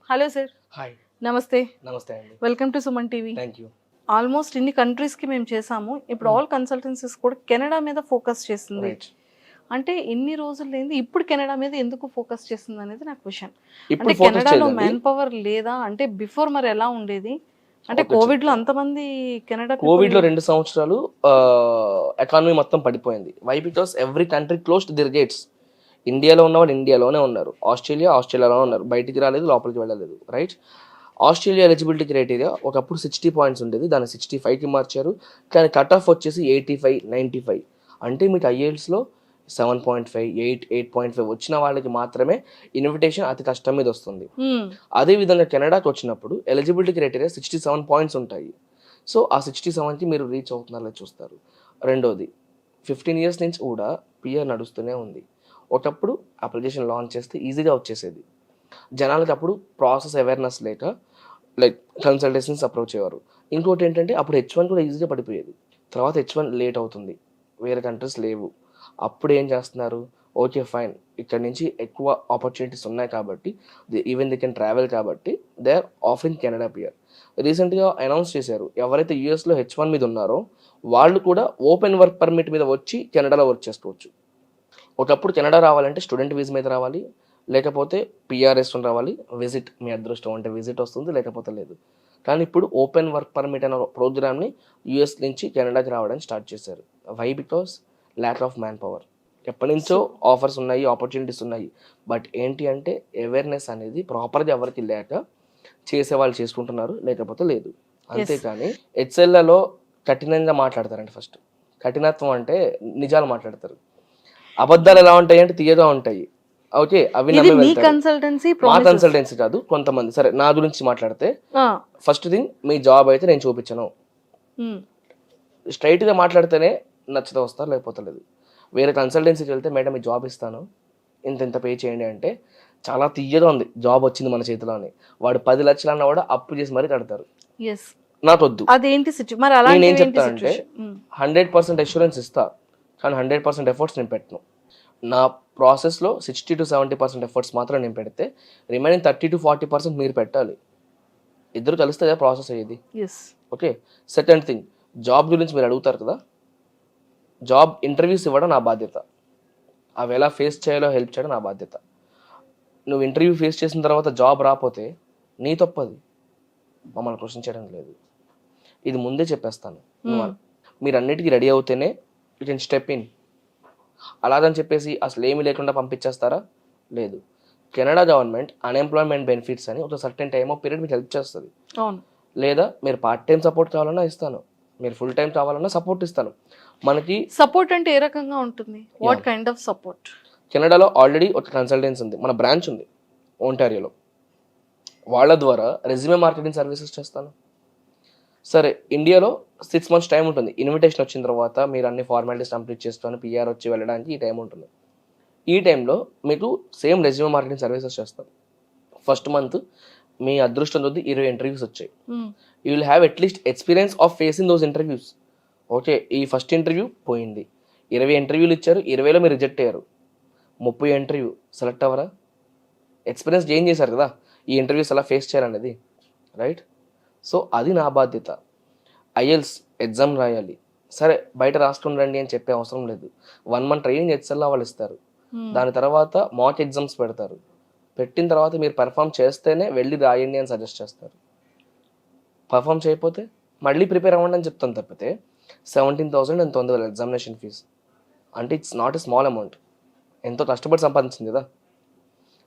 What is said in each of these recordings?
Hello sir. Hi. నమస్తే. నమస్తే అండి. Welcome to Suman TV. Thank you. Almost ఇన్ని కంట్రీస్కి మేము చేసాము. ఇప్పుడు ఆల్ కన్సల్టెన్సీస్ కూడా కెనడా మీద ఫోకస్ చేస్తుంది. రైట్. అంటే ఎన్ని రోజులు లేని ఇప్పుడు కెనడా మీద ఎందుకు ఫోకస్ చేస్తుంది అనేది నాకు క్వశ్చన్. ఇప్పుడు అంటే ఫోకస్ కెనడాలో చేయదండి. మ్యాన్ పవర్ లేదా? అంటే బిఫోర్ మరి ఎలా ఉండేది? అంటే ఓకే, కోవిడ్లో అంతమంది కెనడా కోవిడ్లో 2 సంవత్సరాలు ఎకానమీ మొత్తం పడిపోయింది. Why? Because every country closed their gates. ఇండియాలో ఉన్నవాళ్ళు ఇండియాలోనే ఉన్నారు, ఆస్ట్రేలియాలోనే ఉన్నారు, బయటికి రాలేదు, లోపలికి వెళ్ళలేదు. రైట్. ఆస్ట్రేలియా ఎలిజిబిలిటీ క్రైటీరియా ఒకప్పుడు 60 పాయింట్స్ ఉండేది, దాన్ని 65కి మార్చారు. కానీ కట్ ఆఫ్ వచ్చేసి 85, 95. అంటే మీకు ఐఎల్స్లో 7.5, 8, 8.5 వచ్చిన వాళ్ళకి మాత్రమే ఇన్విటేషన్ అతి కష్టం మీద వస్తుంది. అదేవిధంగా కెనడాకి వచ్చినప్పుడు ఎలిజిబిలిటీ క్రైటీరియా 67 పాయింట్స్ ఉంటాయి. సో ఆ 67కి మీరు రీచ్ అవుతున్నారో చూస్తారు. రెండోది, 15 ఇయర్స్ నుంచి కూడా పిఆర్ నడుస్తూనే ఉంది. ఒకప్పుడు అప్లికేషన్ లాంచ్ చేస్తే ఈజీగా వచ్చేసేది. జనాలకి అప్పుడు ప్రాసెస్ అవేర్నెస్ లేక లైక్ కన్సల్టేషన్స్ అప్రోచ్ అయ్యేవారు. ఇంకోటి ఏంటంటే అప్పుడు H1 కూడా ఈజీగా పడిపోయేది. తర్వాత H1 లేట్ అవుతుంది, వేరే కంట్రీస్ లేవు. అప్పుడు ఏం చేస్తున్నారు? ఓకే ఫైన్, ఇక్కడ నుంచి ఎక్కువ ఆపర్చునిటీస్ ఉన్నాయి కాబట్టి ఈవెన్ దే కెన్ ట్రావెల్ కాబట్టి they are offering Canada PR. రీసెంట్గా అనౌన్స్ చేశారు, ఎవరైతే యూఎస్లో H1 మీద ఉన్నారో వాళ్ళు కూడా ఓపెన్ వర్క్ పర్మిట్ మీద వచ్చి కెనడాలో వర్క్ చేసుకోవచ్చు. ఒకప్పుడు కెనడా రావాలంటే స్టూడెంట్ వీసా మీద రావాలి, లేకపోతే పిఆర్ఎస్ రావాలి. విజిట్ మీ అదృష్టం, అంటే విజిట్ వస్తుంది, లేకపోతే లేదు. కానీ ఇప్పుడు ఓపెన్ వర్క్ పర్మిట్ అనే ప్రోగ్రామ్ని యూఎస్ నుంచి కెనడాకి రావడానికి స్టార్ట్ చేశారు. Why? Because lack of manpower. ఎప్పటి నుంచో ఆఫర్స్ ఉన్నాయి, ఆపర్చునిటీస్ ఉన్నాయి, బట్ ఏంటి అంటే అవేర్నెస్ అనేది ప్రాపర్గా ఎవరికి లేక చేసే వాళ్ళు చేసుకుంటున్నారు, లేకపోతే లేదు. అంతేకాని ఎక్సెల్లలో కఠినంగా మాట్లాడతారండి. ఫస్ట్ కఠినత్వం అంటే నిజాలు మాట్లాడతారు. అబద్ధాలు ఎలా ఉంటాయి అంటే తీయగా ఉంటాయి. ఓకే, అవి నమ్మి వెళ్తారు. మా కన్సల్టెన్సీ కాదు, కొంతమంది. సరే, నా గురించి మాట్లాడితే ఫస్ట్ థింగ్, మీ జాబ్ అయితే నేను చూపించను. స్ట్రైట్గా మాట్లాడితేనే నచ్చితే వస్తారు, లేకపోతే లేదు. వేరే కన్సల్టెన్సీకి వెళ్తే మేడం మీ జాబ్ ఇస్తాను, ఇంత పే చేయండి అంటే చాలా తీయగా ఉంది, జాబ్ వచ్చింది మన చేతిలో అని. వాడు 10 లక్షలు అన్న కూడా అప్పు చేసి మరీ కడతారు. నాకు వద్దు. నేను ఏం చెప్తానంటే 100% అష్యూరెన్స్ ఇస్తా, కానీ 100% ఎఫర్ట్స్ నేను పెట్టను. నా ప్రాసెస్లో 60 to 70% ఎఫర్ట్స్ మాత్రం నేను పెడితే రిమైనింగ్ 30 to 40% మీరు పెట్టాలి. ఇద్దరు కలిస్తే ప్రాసెస్ అయ్యేది. ఓకే. సెకండ్ థింగ్, జాబ్ గురించి మీరు అడుగుతారు కదా, జాబ్ ఇంటర్వ్యూస్ ఇవ్వడం నా బాధ్యత, అవి ఎలా ఫేస్ చేయాలో హెల్ప్ చేయడం నా బాధ్యత. నువ్వు ఇంటర్వ్యూ ఫేస్ చేసిన తర్వాత జాబ్ రాకపోతే నీ తప్పది, మమ్మల్ని క్వశ్చన్ చేయడం లేదు. ఇది ముందే చెప్పేస్తాను. మీరు అన్నిటికీ రెడీ అవుతేనే యూ కెన్ స్టెప్ ఇన్. అలాగని చెప్పేసి అసలు ఏమీ లేకుండా పంపించేస్తారా? లేదు. కెనడా గవర్నమెంట్ అన్ఎంప్లాయ్మెంట్ బెనిఫిట్స్ అని ఒక సర్టెన్ టైమ్ ఆఫ్ పీరియడ్ మీకు హెల్ప్ చేస్తుంది. లేదా మీరు పార్ట్ టైం సపోర్ట్ కావాలన్నా ఇస్తాను, మీరు ఫుల్ టైం కావాలన్నా సపోర్ట్ ఇస్తాను. మనకి సపోర్ట్ అంటే ఏ రకంగా ఉంటుంది? What kind of support? కెనడాలో ఆల్రెడీ ఒక కన్సల్టెన్సీ ఉంది, మన బ్రాంచ్ ఉంది ఒంటారియోలో. వాళ్ళ ద్వారా రెజ్యూమే మార్కెటింగ్ సర్వీసెస్ చేస్తాను. సరే, ఇండియాలో 6 months టైం ఉంటుంది. ఇన్విటేషన్ వచ్చిన తర్వాత మీరు అన్ని ఫార్మాలిటీస్ కంప్లీట్ చేసుకొని పిఆర్ వచ్చి వెళ్ళడానికి ఈ టైం ఉంటుంది. ఈ టైంలో మీకు సేమ్ రెజ్యూమే మార్కెటింగ్ సర్వీసెస్ చేస్తాం. ఫస్ట్ మంత్ మీ అదృష్టం కొద్దీ 20 ఇంటర్వ్యూస్ వచ్చాయి. You will have at least experience of facing those interviews. Okay, ఈ ఫస్ట్ ఇంటర్వ్యూ పోయింది, 20 ఇంటర్వ్యూలు ఇచ్చారు, 20లో మీరు రిజెక్ట్ అయ్యారు, 30 ఇంటర్వ్యూ సెలెక్ట్ అవ్వరా? ఎక్స్పీరియన్స్ గెయిన్ చేశారు కదా, ఈ ఇంటర్వ్యూస్ ఎలా ఫేస్ చేయాలనేది. రైట్. సో అది నా బాధ్యత. ఐఎల్స్ ఎగ్జామ్ రాయాలి, సరే బయట రాసుకుని రండి అని చెప్పే అవసరం లేదు. 1 month ట్రైనింగ్ ఎక్సెల్లా వాళ్ళు ఇస్తారు. దాని తర్వాత మాక్ ఎగ్జామ్స్ పెడతారు. పెట్టిన తర్వాత మీరు పర్ఫామ్ చేస్తేనే వెళ్ళి రాయండి అని సజెస్ట్ చేస్తారు. పర్ఫామ్ చేయకపోతే మళ్ళీ ప్రిపేర్ అవ్వండి అని చెప్తాను తప్పితే 17,000 ఎంత ఉంది వాళ్ళ ఎగ్జామినేషన్ ఫీజు అంటే it's not a small amount. ఎంతో కష్టపడి సంపాదించింది కదా.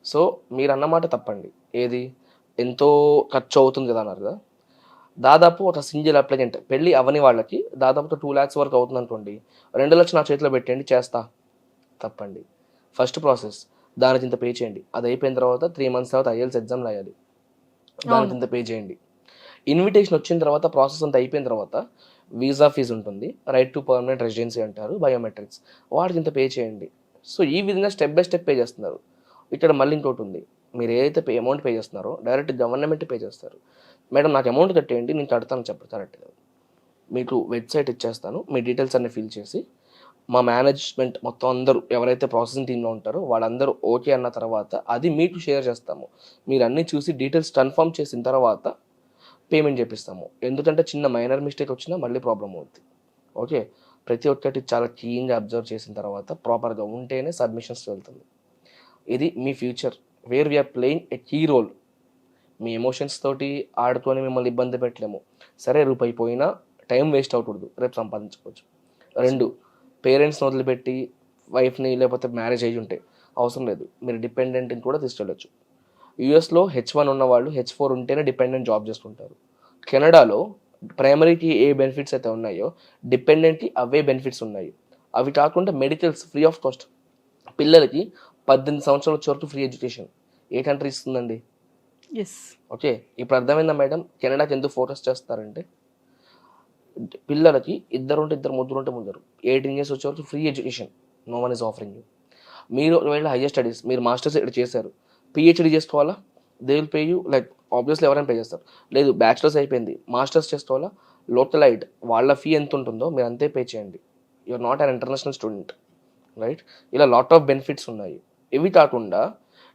సో మీరు అన్నమాట తప్పండి. ఏది ఎంతో ఖర్చు అవుతుంది కదా అన్నారు కదా, దాదాపు ఒక సింగిల్ అప్లికెంట్ పెళ్ళి అవని వాళ్ళకి దాదాపు 2 lakhs వరకు అవుతుంది అనుకోండి, 2 లక్షలు నా చేతిలో పెట్టండి చేస్తా, తప్పండి. ఫస్ట్ ప్రాసెస్, దానికి ఇంత పే చేయండి. అది అయిపోయిన తర్వాత 3 months తర్వాత ఐఎల్స్ ఎగ్జామ్ రాయాలి, దానికి ఇంత పే చేయండి. ఇన్విటేషన్ వచ్చిన తర్వాత ప్రాసెస్ అంతా అయిపోయిన తర్వాత వీసా ఫీజు ఉంటుంది, రైట్ టు పర్మనెంట్ రెసిడెన్సీ అంటారు, బయోమెట్రిక్స్, వాటికి ఇంత పే చేయండి. సో ఈ విధంగా స్టెప్ బై స్టెప్ పే చేస్తున్నారు. ఇక్కడ మళ్ళీ ఇంకోటి ఉంది, మీరు ఏదైతే అమౌంట్ పే చేస్తున్నారో డైరెక్ట్ గవర్నమెంట్ పే చేస్తారు. మేడం నాకు అమౌంట్ కట్టేయండి నేను కడతాను చెప్పారు కరెక్ట్. మీకు వెబ్సైట్ ఇచ్చేస్తాను, మీ డీటెయిల్స్ అన్ని ఫిల్ చేసి మా మేనేజ్మెంట్ మొత్తం అందరూ ఎవరైతే ప్రాసెసింగ్ టీంలో ఉంటారో వాళ్ళందరూ ఓకే అన్న తర్వాత అది మీకు షేర్ చేస్తాము. మీరు అన్నీ చూసి డీటెయిల్స్ కన్ఫర్మ్ చేసిన తర్వాత పేమెంట్ చేపిస్తాము. ఎందుకంటే చిన్న మైనర్ మిస్టేక్ వచ్చినా మళ్ళీ ప్రాబ్లం అవుద్ది. ఓకే, ప్రతి ఒక్కటి చాలా క్లీన్గా అబ్జర్వ్ చేసిన తర్వాత ప్రాపర్గా ఉంటేనే సబ్మిషన్స్ వెళ్తుంది. ఇది మీ future where we're playing a key role. మీ ఎమోషన్స్ తోటి ఆడుకొని మిమ్మల్ని ఇబ్బంది పెట్టలేము. సరే రూపాయి పోయినా టైం వేస్ట్ అవ్వకూడదు, రేపు సంపాదించుకోవచ్చు. 2, పేరెంట్స్ని వదిలిపెట్టి వైఫ్ని లేకపోతే మ్యారేజ్ అయ్యి ఉంటే అవసరం లేదు, మీరు డిపెండెంట్ని కూడా తీసుకెళ్ళచ్చు. యూఎస్లో H1 ఉన్న వాళ్ళు H4 ఉంటేనే డిపెండెంట్ జాబ్ చేసుకుంటారు. కెనడాలో ప్రైమరీకి ఏ బెనిఫిట్స్ అయితే ఉన్నాయో డిపెండెంట్కి అవే బెనిఫిట్స్ ఉన్నాయి. అవి కాకుండా మెడికల్స్ ఫ్రీ ఆఫ్ కాస్ట్, పిల్లలకి 18 సంవత్సరాల వచ్చే వరకు ఫ్రీ ఎడ్యుకేషన్. ఏ కంట్రీ ఇస్తుందండి? ఓకే, ఇప్పుడు అర్థమైందా మేడం కెనడాకి ఎందుకు ఫోకస్ చేస్తారంటే పిల్లలకి ఇద్దరు ముగ్గురు ఉంటే 18 ఇయర్స్ వచ్చే వరకు free education. No one is offering you. మీరు ఒకవేళ హైయర్ స్టడీస్ మీరు మాస్టర్స్ ఇక్కడ చేశారు, పిహెచ్డీ చేసుకోవాలా, they will pay you. Like obviously ఎవరైనా పే చేస్తారు. లేదు బ్యాచిలర్స్ అయిపోయింది మాస్టర్స్ చేసుకోవాలా, లోకలైడ్ వాళ్ళ ఫీ ఎంత ఉంటుందో మీరు అంతే పే చేయండి. You're not an international student, right? ఇలా లాట్ ఆఫ్ బెనిఫిట్స్ ఉన్నాయి. ఇవి కాకుండా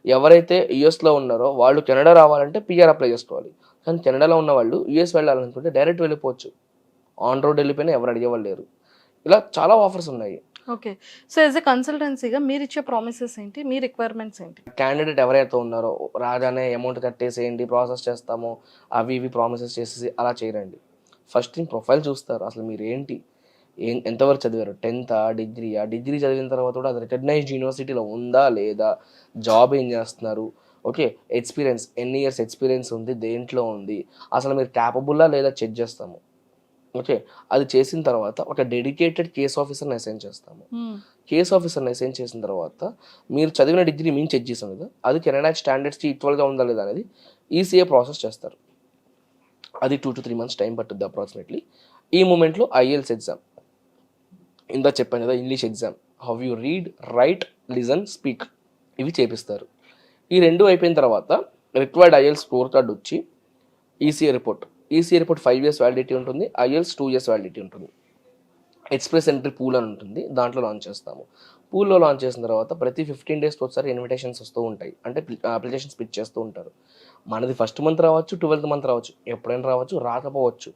ఎవరైతే యూఎస్లో ఉన్నారో వాళ్ళు కెనడా రావాలంటే పిఆర్ అప్లై చేసుకోవాలి. కానీ కెనడాలో ఉన్న వాళ్ళు యూఎస్ వెళ్ళాలనుకుంటే డైరెక్ట్ వెళ్ళిపోవచ్చు. ఆన్ రోడ్ వెళ్ళిపోయినా ఎవరు అడిగేవాళ్ళు లేరు. ఇలా చాలా ఆఫర్స్ ఉన్నాయి. ఓకే, సో యాజ్ ఎ కన్సల్టెన్సీగా మీరు ఇచ్చే ప్రామిసెస్ ఏంటి, మీ రిక్వైర్మెంట్స్ ఏంటి? క్యాండిడేట్ ఎవరైతే ఉన్నారో రాగానే అమౌంట్ కట్టేసేయండి ప్రాసెస్ చేస్తాము అవి ఇవి ప్రామిసెస్ చేసేసి అలా చేయరండి. ఫస్ట్ థింగ్ ప్రొఫైల్ చూస్తారు. అసలు మీరు ఏంటి, ఎంతవరకు చదివారు, 10th డిగ్రీయా, డిగ్రీ చదివిన తర్వాత కూడా అది రికగ్నైజ్డ్ యూనివర్సిటీలో ఉందా లేదా, జాబ్ ఏం చేస్తున్నారు, ఓకే ఎక్స్పీరియన్స్ ఎన్ని ఇయర్స్ ఎక్స్పీరియన్స్ ఉంది, దేంట్లో ఉంది, అసలు మీరు క్యాపబుల్లా లేదా చెక్ చేస్తాము. ఓకే, అది చేసిన తర్వాత ఒక డెడికేటెడ్ కేస్ ఆఫీసర్ని అసైన్ చేస్తాము. కేస్ ఆఫీసర్ని అసైన్ చేసిన తర్వాత మీరు చదివిన డిగ్రీ మేము చెక్ చేసాం కదా, అది కెనడా స్టాండర్డ్స్కి ఈక్వల్గా ఉందా లేదా అనేది ఈసీఏ ప్రాసెస్ చేస్తారు. అది 2 to 3 months టైం పట్టుద్ది అప్రాక్సిమేట్లీ. ఈ మూమెంట్లో ఐఎల్స్ ఎగ్జామ్, ఇందా చెప్పాను కదా English exam, how you read, right, listen, speak, ఇవి చేపిస్తారు. ఈ 2 అయిపోయిన తర్వాత రిక్వైర్డ్ ఐఎల్స్ స్కోర్ కార్డ్ వచ్చి ఈసీఏ రిపోర్ట్ 5 years వ్యాలిడిటీ ఉంటుంది, ఐఎల్స్ 2 years వ్యాలిడిటీ ఉంటుంది. ఎక్స్ప్రెస్ ఎంట్రీ పూల్ అని ఉంటుంది, దాంట్లో లాంచ్ చేస్తాము. పూల్లో లాంచ్ చేసిన తర్వాత ప్రతి 15 days ఒకసారి ఇన్విటేషన్స్ వస్తూ ఉంటాయి, అంటే అప్లికేషన్స్ పిచ్ చేస్తూ ఉంటారు. మనది ఫస్ట్ మంత్ రావచ్చు, 12th month రావచ్చు, ఎప్పుడైనా రావచ్చు, రాకపోవచ్చు.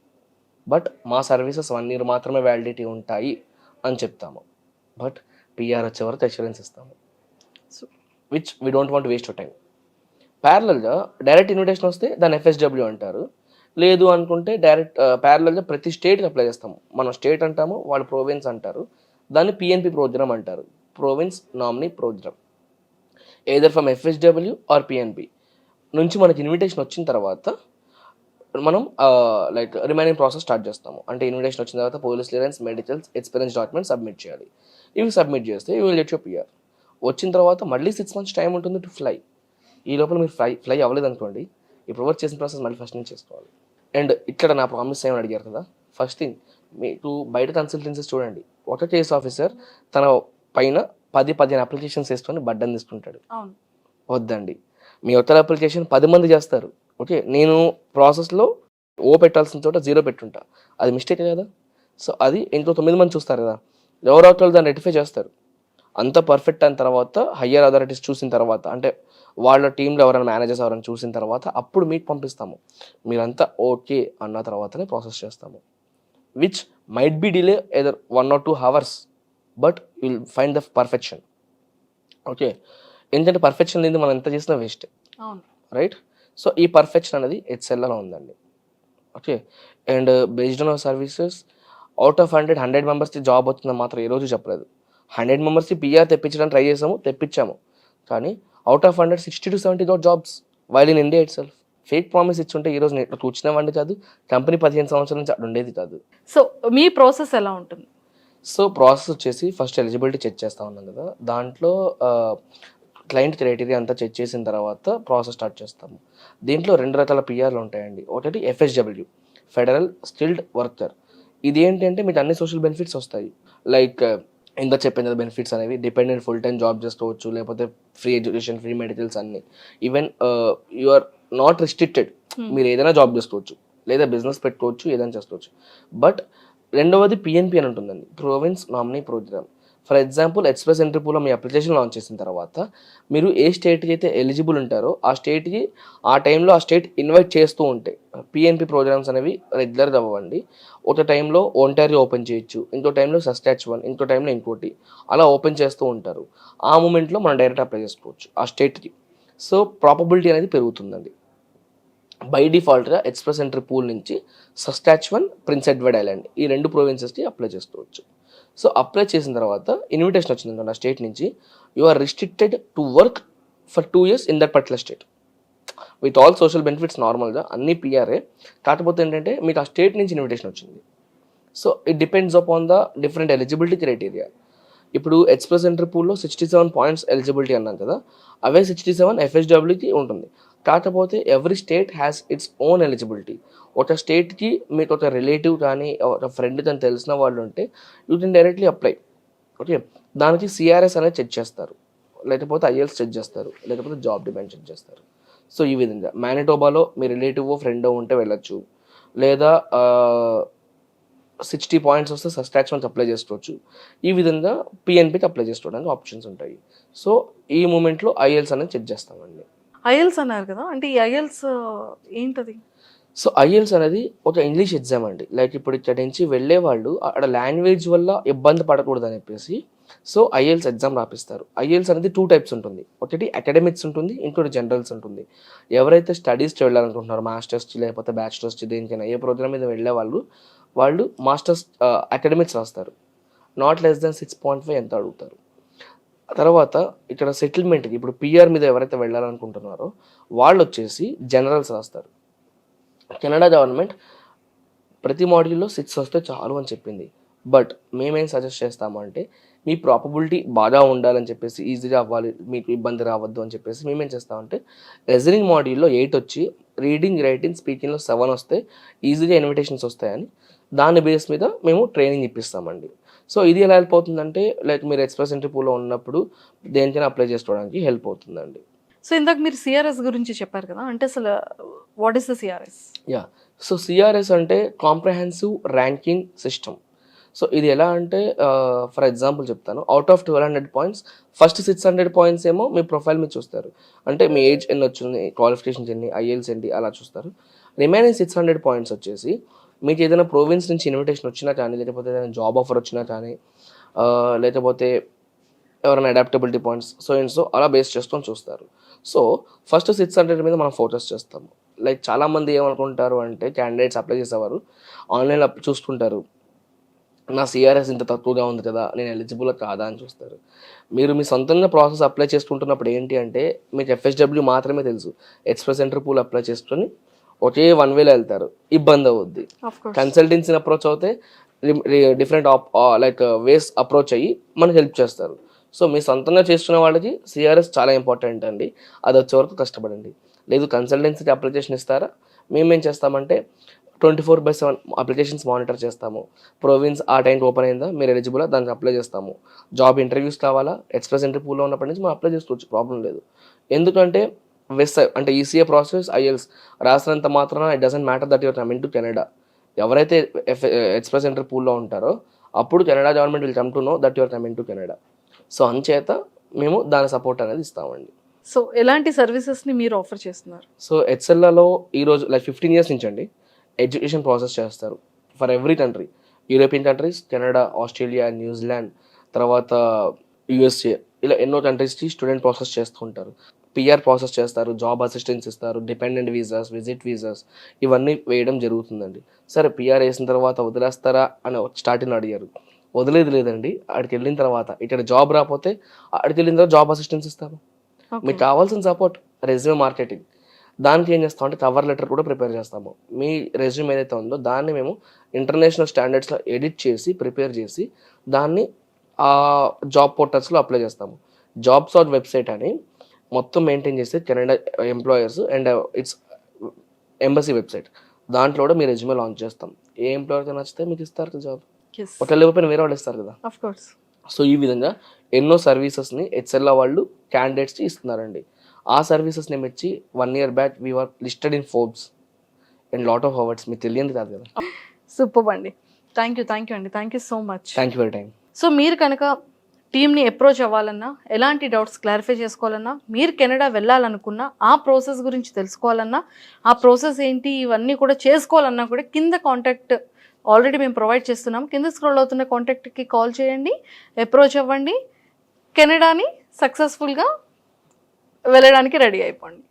బట్ మా సర్వీసెస్ 1 year మాత్రమే వ్యాలిడిటీ ఉంటాయి అని చెప్తాము. బట్ పిఆర్ వచ్చే వరకు ఎక్స్పీరియన్స్ ఇస్తాము, which we don't want waste time. ప్యారలల్గా డైరెక్ట్ ఇన్విటేషన్ వస్తే దాన్ని FSW అంటారు. లేదు అనుకుంటే డైరెక్ట్ ప్యారలల్గా ప్రతి స్టేట్కి అప్లై చేస్తాము. మనం స్టేట్ అంటాము, వాళ్ళు ప్రోవిన్స్ అంటారు, దాన్ని పిఎన్పి ప్రోగ్రామ్ అంటారు, province nominee program. Either from FSW or PNP నుంచి మనకి ఇన్విటేషన్ వచ్చిన తర్వాత మనం లైక్ రిమైనింగ్ ప్రాసెస్ స్టార్ట్ చేస్తాము. అంటే ఇన్విటేషన్ వచ్చిన తర్వాత police clearance, medicals, experience documents submit చేయాలి. ఇవి సబ్మిట్ చేస్తే you will get your PR. వచ్చిన తర్వాత మళ్ళీ 6 months టైం ఉంటుంది టు ఫ్లై. ఈ లోపల మీరు ఫ్లై అవ్వలేదు అనుకోండి, ఇప్పుడు వర్క్ చేసిన ప్రాసెస్ మళ్ళీ ఫస్ట్ నుంచి చేసుకోవాలి. అండ్ ఇక్కడ నా ప్రామిస్ ఏమని అడిగారు కదా, ఫస్ట్ థింగ్ మీకు బయట కన్సల్టెన్సీస్ చూడండి, ఒక కేస్ ఆఫీసర్ తన పైన 10-15 అప్లికేషన్స్ వేసుకొని బడ్డని తీసుకుంటాడు. వద్దండి, మీ ఒక్కరి అప్లికేషన్ 10 మంది చేస్తారు. ఓకే, నేను ప్రాసెస్లో ఓ పెట్టాల్సిన చోట 0 పెట్టుంటా, అది మిస్టేక్ కదా. సో అది ఇంకో 9 మంది చూస్తారు కదా, ఎవరో ఒకరు దాన్ని రెక్టిఫై చేస్తారు. అంత పర్ఫెక్ట్ అయిన తర్వాత హయ్యర్ అథారిటీస్ చూసిన తర్వాత, అంటే వాళ్ళ టీంలో ఎవరైనా మేనేజర్స్ ఎవరైనా చూసిన తర్వాత అప్పుడు మీకు పంపిస్తాము. మీరంతా ఓకే అన్న తర్వాతనే ప్రాసెస్ చేస్తాము, which might be delay either 1 or 2 hours, but will find the perfection. Okay, ఎందుకంటే పర్ఫెక్షన్ లేదు మనం ఎంత చేసినా వేస్ట్, రైట్? సో ఈ పర్ఫెక్షన్ అనేది Exxeella ఉందండి. Okay, and based on our services out of 100 మెంబర్స్కి జాబ్ వచ్చిందని మాత్రం ఏ రోజు చెప్పలేదు. 100 మెంబర్స్కి పిఆర్ తెప్పించడానికి ట్రై చేసాము, తెప్పించాము. కానీ out of 100 60 to 70 got jobs while in India itself. Fake promise ఇచ్చుంటే ఈరోజు నేను కూర్చునేవాడిని కాదు, కంపెనీ 15 సంవత్సరాల నుంచి ఉండేది కాదు. సో మీ ప్రాసెస్ ఎలా ఉంటుంది? సో ప్రాసెస్ వచ్చేసి ఫస్ట్ ఎలిజిబిలిటీ చెక్ చేస్తూ ఉన్నాం కదా, దాంట్లో క్లయింట్ క్రైటీరియా అంతా చెక్ చేసిన తర్వాత ప్రాసెస్ స్టార్ట్ చేస్తాము. దీంట్లో 2 రకాల పిఆర్లు ఉంటాయండి. ఒకటి FSW, ఫెడరల్ స్కిల్డ్ వర్కర్. ఇది ఏంటంటే మీకు అన్ని సోషల్ బెనిఫిట్స్ వస్తాయి. లైక్ ఇందా చెప్పిన బెనిఫిట్స్ అనేవి డిపెండెంట్ ఫుల్ టైం జాబ్ చేసుకోవచ్చు, లేకపోతే ఫ్రీ ఎడ్యుకేషన్, ఫ్రీ మెడికల్స్ అన్ని. Even you are not restricted, మీరు ఏదైనా జాబ్ చేసుకోవచ్చు, లేదా బిజినెస్ పెట్టుకోవచ్చు, ఏదైనా చేసుకోవచ్చు. బట్ రెండవది పిఎన్పి అని ఉంటుందండి, province nominee program. For example express entry పూల్లో మీ అప్లికేషన్ లాంచ్ చేసిన తర్వాత మీరు ఏ స్టేట్కి అయితే ఎలిజిబుల్ ఉంటారో ఆ స్టేట్కి ఆ టైంలో ఆ స్టేట్ ఇన్వైట్ చేస్తూ ఉంటే పిఎన్పి ప్రోగ్రామ్స్ అనేవి రెగ్యులర్గా అవ్వండి. ఒక టైంలో ఒంటారియో ఓపెన్ చేయొచ్చు, ఇంకో టైంలో సస్కాచ్యువన్, ఇంకో టైంలో ఇంకోటి అలా ఓపెన్ చేస్తూ ఉంటారు. ఆ మూమెంట్లో మనం డైరెక్ట్ అప్లై చేసుకోవచ్చు ఆ స్టేట్కి. సో ప్రాబబిలిటీ అనేది పెరుగుతుందండి. బై డిఫాల్ట్గా ఎక్స్ప్రెస్ ఎంట్రీ పూల్ నుంచి సస్కాచ్యువన్, ప్రిన్స్ ఎడ్వర్డ్ ఐలాండ్ ఈ 2 ప్రొవిన్సెస్కి అప్లై చేసుకోవచ్చు. సో అప్లై చేసిన తర్వాత ఇన్విటేషన్ వచ్చింది ఆ స్టేట్ నుంచి, you are restricted to work for 2 years in that particular state with all social benefits. నార్మల్గా అన్ని పిఆర్ఏ, కాకపోతే ఏంటంటే మీకు ఆ స్టేట్ నుంచి ఇన్విటేషన్ వచ్చింది. So it depends upon the different eligibility criteria. ఇప్పుడు ఎక్స్ప్రెస్ ఎంట్రీ పూల్లో 67 పాయింట్స్ ఎలిజిబిలిటీ అన్నాం కదా, అవే 67 ఎఫ్ఎస్డబ్ల్యూకి ఉంటుంది. కాకపోతే every state has its own eligibility. ఒక స్టేట్కి మీకు ఒక రిలేటివ్ కానీ ఒక ఫ్రెండ్ కానీ తెలిసిన వాళ్ళు ఉంటే you can directly apply. Okay, దానికి సిఆర్ఎస్ అనేది చెక్ చేస్తారు, లేకపోతే ఐఎల్స్ చెక్ చేస్తారు, లేకపోతే జాబ్ డిమాండ్ చెక్ చేస్తారు. సో ఈ విధంగా మానిటోబాలో మీ రిలేటివ్ ఫ్రెండ్ ఉంటే వెళ్ళొచ్చు, లేదా 60 పాయింట్స్ వస్తే సస్కాచ్యువన్కి అప్లై చేసుకోవచ్చు. ఈ విధంగా పిఎన్పికి అప్లై చేసుకోవడానికి ఆప్షన్స్ ఉంటాయి. సో ఈ మూమెంట్లో ఐఎల్స్ అనేది చెక్ చేస్తామండి. ఐఎల్స్ అన్నారు కదా, అంటే ఈ ఐఎల్స్ ఏంటది? సో ఐఎల్స్ అనేది ఒక ఇంగ్లీష్ ఎగ్జామ్ అండి. లైక్ ఇప్పుడు ఇక్కడ నుంచి వెళ్ళే వాళ్ళు అక్కడ లాంగ్వేజ్ వల్ల ఇబ్బంది పడకూడదు అని చెప్పేసి సో ఐఎల్స్ ఎగ్జామ్ రాపిస్తారు. ఐఎల్స్ అనేది 2 types ఉంటుంది. ఒకటి అకాడమిక్స్ ఉంటుంది, ఇంకోటి జనరల్స్ ఉంటుంది. ఎవరైతే స్టడీస్కి వెళ్ళాలనుకుంటున్నారో మాస్టర్స్కి లేకపోతే బ్యాచిలర్స్కి దేనికైనా ఏ ప్రోగ్రామ్ మీద వెళ్ళే వాళ్ళు మాస్టర్స్ అకాడమిక్స్ రాస్తారు. నాట్ లెస్ దెన్ 6.5 ఎంత అడుగుతారు. తర్వాత ఇక్కడ సెటిల్మెంట్కి ఇప్పుడు పిఆర్ మీద ఎవరైతే వెళ్ళాలనుకుంటున్నారో వాళ్ళు వచ్చేసి జనరల్స్ రాస్తారు. కెనడా గవర్నమెంట్ ప్రతి మాడ్యూల్లో 6 వస్తే చాలు అని చెప్పింది. బట్ మేమేం సజెస్ట్ చేస్తామంటే మీ ప్రాబబిలిటీ బాగా ఉండాలని చెప్పేసి, ఈజీగా అవ్వాలి, మీకు ఇబ్బంది రావద్దు అని చెప్పేసి మేమేం చేస్తామంటే రీజనింగ్ మాడ్యూల్లో 8 వచ్చి రీడింగ్, రైటింగ్, స్పీకింగ్లో 7 వస్తే ఈజీగా ఇన్విటేషన్స్ వస్తాయని దాని బేస్ మీద మేము ట్రైనింగ్ ఇప్పిస్తామండి. సో ఇది ఎలా హెల్ప్ అవుతుందంటే లైక్ మీరు ఎక్స్ప్రెస్ ఎంట్రీ పూల్లో ఉన్నప్పుడు దేనికైనా అప్లై చేసుకోవడానికి హెల్ప్ అవుతుందండి. సో ఇందాక మీరు సిఆర్ఎస్ గురించి చెప్పారు కదా, అంటే అసలు what is the CRS? Yeah, so CRS అంటే కాంప్రహెన్సివ్ ర్యాంకింగ్ సిస్టమ్. సో ఇది ఎలా అంటే ఫర్ ఎగ్జాంపుల్ చెప్తాను. Out of 1200 points first 600 points ఏమో మీ ప్రొఫైల్ మీద చూస్తారు, అంటే మీ ఏజ్ ఎన్ని వచ్చింది, క్వాలిఫికేషన్స్ ఎన్ని, ఐఎల్స్ ఏంటి అలా చూస్తారు. రిమైనింగ్ 600 పాయింట్స్ వచ్చేసి మీకు ఏదైనా ప్రొవిన్స్ నుంచి ఇన్విటేషన్ వచ్చినా కానీ, లేకపోతే ఏదైనా జాబ్ ఆఫర్ వచ్చినా కానీ, లేకపోతే ఎవరైనా అడాప్టబిలిటీ పాయింట్స్ సో అలా బేస్ చేసుకొని చూస్తారు. సో ఫస్ట్ 600 మీద మనం ఫోకస్ చేస్తాము. లైక్ చాలామంది ఏమనుకుంటారు అంటే క్యాండిడేట్స్ అప్లై చేసేవారు ఆన్లైన్లో చూసుకుంటారు, నా సిఆర్ఎస్ ఇంత తక్కువగా ఉంది కదా, నేను ఎలిజిబుల్ కాదా అని చూస్తారు. మీరు మీ సొంతంగా ప్రాసెస్ అప్లై చేసుకుంటున్నప్పుడు ఏంటి అంటే మీకు ఎఫ్ఎస్డబ్ల్యూ మాత్రమే తెలుసు. ఎక్స్ప్రెస్ ఎంట్రీ పూల్ అప్లై చేసుకొని ఒకే 1 వేలో వెళ్తారు, ఇబ్బంది అవుద్ది. కన్సల్టెన్సీని అప్రోచ్ అవుతే డిఫరెంట్ లైక్ వేస్ అప్రోచ్ అయ్యి మనకు హెల్ప్ చేస్తారు. సో మీ సొంతంగా చేసుకునే వాళ్ళకి సిఆర్ఎస్ చాలా ఇంపార్టెంట్ అండి. అది వచ్చే వరకు కష్టపడండి. లేదు కన్సల్టెన్సీకి అప్లికేషన్ ఇస్తారా, మేమేం చేస్తామంటే 24/7 అప్లికేషన్స్ మానిటర్ చేస్తాము. ప్రొవిన్స్ ఆ టైంకి ఓపెన్ అయిందా, మీరు ఎలిజిబులా, దానికి అప్లై చేస్తాము. జాబ్ ఇంటర్వ్యూస్ కావాలా, ఎక్స్ప్రెస్ ఎంట్రీ పూల్లో ఉన్నప్పటి నుంచి మనం అప్లై చేసుకోవచ్చు, ప్రాబ్లం లేదు. ఎందుకంటే అంటే ఈసీఏ ప్రాసెస్ ఐఎల్స్ రాసినంత మాత్రాన it doesn't matter that your coming to Canada. ఎవరైతే ఎక్స్ప్రెస్ ఎంట్రీ పూల్లో ఉంటారో అప్పుడు Canada government will come to know that your coming to Canada. So అంచేత మేము దాని సపోర్ట్ అనేది ఇస్తామండి. సో ఎలాంటి సర్వీసెస్ని మీరు ఆఫర్ చేస్తున్నారు? సో ఎక్సెల్లాలో ఈరోజు లైక్ 15 years నుంచి అండి ఎడ్యుకేషన్ ప్రాసెస్ చేస్తారు for every country. European countries, Canada, Australia, New Zealand, తర్వాత యూఎస్ఏ, ఇలా ఎన్నో కంట్రీస్కి స్టూడెంట్ ప్రాసెస్ చేస్తుంటారు. పిఆర్ ప్రాసెస్ చేస్తారు, జాబ్ అసిస్టెన్స్ ఇస్తారు, డిపెండెంట్ వీసాస్, విజిట్ వీసాస్ ఇవన్నీ వేయడం జరుగుతుందండి. సరే పిఆర్ వేసిన తర్వాత వదిలేస్తారా అని స్టార్టింగ్ అడిగారు. వదిలేదు లేదండి, అక్కడికి వెళ్ళిన తర్వాత ఇక్కడ జాబ్ రాకపోతే అక్కడికి వెళ్ళిన తర్వాత జాబ్ అసిస్టెన్స్ ఇస్తాము. మీకు కావాల్సిన సపోర్ట్ రెజ్యూమే మార్కెటింగ్, దానికి ఏం చేస్తాం అంటే కవర్ లెటర్ కూడా ప్రిపేర్ చేస్తాము. మీ రెజ్యూమ్ ఏదైతే ఉందో దాన్ని మేము ఇంటర్నేషనల్ స్టాండర్డ్స్లో ఎడిట్ చేసి ప్రిపేర్ చేసి దాన్ని ఆ జాబ్ పోర్టల్స్లో అప్లై చేస్తాము. జాబ్స్ ఆన్ వెబ్సైట్ అని మొత్తం మెయింటైన్ చేస్తే Canada employers and it's embassy website, దాంట్లో కూడా మీ రెజ్యూమే లాంచ్ చేస్తాం. ఏ ఎంప్లాయర్తో నచ్చితే మీకు ఇస్తారు జాబ్, ఒక లేకపోయినా వేరే వాళ్ళు ఇస్తారు కదా. సో ఈ విధంగా ఎన్నో సర్వీసెస్ని ఎక్సెల్లా వాళ్ళు క్యాండిడేట్స్కి ఇస్తున్నారండి. ఆ సర్వీసెస్ని మెచ్చి 1 year back we were listed in Forbes and lot of awards. మీకు తెలియదు కాదు కదా. సూపర్ అండి, థ్యాంక్ యూ అండి, thank you so much. Thank you for time. So మీరు కనుక టీమ్ని అప్రోచ్ అవ్వాలన్నా, ఎలాంటి డౌట్స్ క్లారిఫై చేసుకోవాలన్నా, మీరు కెనడా వెళ్ళాలనుకున్నా, ఆ ప్రాసెస్ గురించి తెలుసుకోవాలన్నా, ఆ ప్రాసెస్ ఏంటి ఇవన్నీ కూడా చేసుకోవాలన్నా కూడా కింద కాంటాక్ట్ ఆల్రెడీ మేము ప్రొవైడ్ చేస్తున్నాం. కింద స్క్రోల్ అవుతున్న కాంటాక్ట్కి కాల్ చేయండి, అప్రోచ్ అవ్వండి, కెనడాని సక్సెస్ఫుల్గా వెళ్ళడానికి రెడీ అయిపోండి.